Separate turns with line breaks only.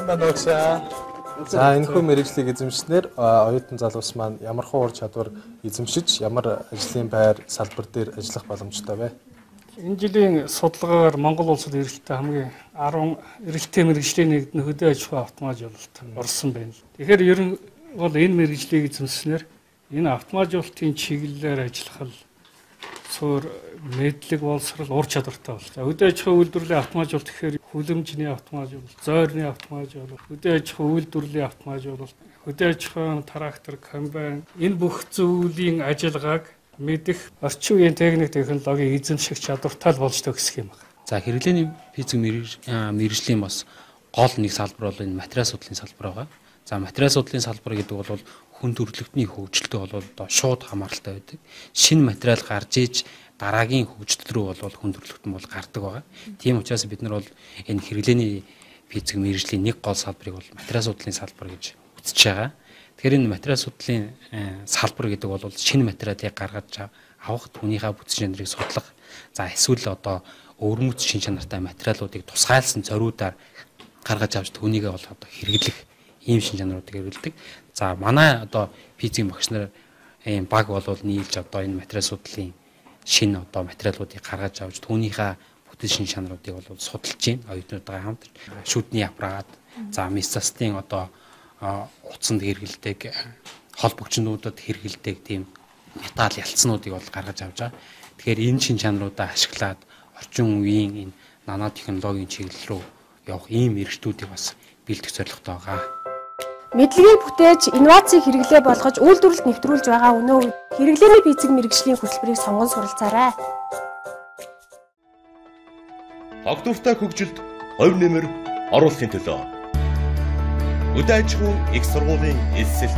Манайша. За энэ хүү мэрэгжлийг эзэмшснээр оюутан залуус маань ямар хуу ур чадвар эзэмшиж ямар ажлын байр салбар дээр ажиллах боломжтой вэ?
Энэ жилийн судалгаагаар Монгол улсад эрэлттэй хамгийн 10 эрэлттэй мэрэгжлийн нэгд нь хөдөө аж ахуй автоматжуулалт орсон байна. Тэгэхээр ер нь бол энэ мэрэгжлийг эзэмснээр энэ автоматжуулалтын чиглэлээр ажиллах суур мэдлэг боловсрол ур чадвартай бол. За хөдөө аж ахуй үйлдвэрлэлийн автоматжуулалт гэхээр хүлэмжний автоматжуулалт, зойрны автоматжуулалт, хөдөө аж ахуй үйлдвэрлэлийн автоматжуулалт, хөдөө аж ахуйн трактор, комбайн энэ бүх зүйлийн ажиллагааг мэдэх орчин үеийн техник технологийн эзэмших чадвартай болж төгсөх юм байна.
За хэрэглээний физик мэргэжлийн бас гол нэг салбар бол энэ материал судлалын салбар байгаа. За материал судлалын салбар гэдэг бол хүн төрөлхтний хөгжилтэй бол одоо шууд хамааралтай байдаг. Шинэ материал гарч иж дараагийн хөгжил рүү бол хүн төрөлхтөн бол гардаг байгаа. Тийм учраас бид нар бол энэ хэрэглээний физик мэргэжлийн нэг гол салбарыг бол материал судлалын салбар гэж үзэж байгаа. Тэгэхээр энэ материал судлалын салбар гэдэг бол шинэ материалыг гаргаж авах, түүнийхээ бүтц чанарыг судлах. За эсвэл одоо өвөрмөц шин чанартай материалуудыг тусгайлсан зориудаар гаргаж авч түүнийгээ бол одоо хэрэглэх ийм шин чанаруудыг хэрэглэдэг. За манай одоо физик багш нар ийм баг бол нийлж одоо энэ материал судлалын шинэ одоо материалуудыг гаргаж авч түүнийхээ бүтц шин чанаруудыг бол судалж байна. Оюутнуудтай хамт шүдний аппарат, за мисцастын одоо утсанд хэрэгэлдэг, хол бөгчнүүдэд хэрэгэлдэг тийм металл ялцнуудыг бол гаргаж авч байгаа. Тэгэхээр энэ шин чанаруудаа ашиглаад орчин үеийн энэ нано технологийн чиглэл рүү явах ийм эрхтүүдийг бас бэлдэх зорилготой байгаа.
Мэдлэгийг бүтээж инновацийг хэрэглээ болгож үйлдвэрлэлд нэвтрүүлж байгаа өнөө үед хэрэглээний физик мэргэжлийн хөтөлбөрийг сонгон суралцаарай.
Хогдвортой хөгжилд хувь нэмэр оруулалтын төлөө. Хөдөө аж ахуйн их сургуулийн эсэл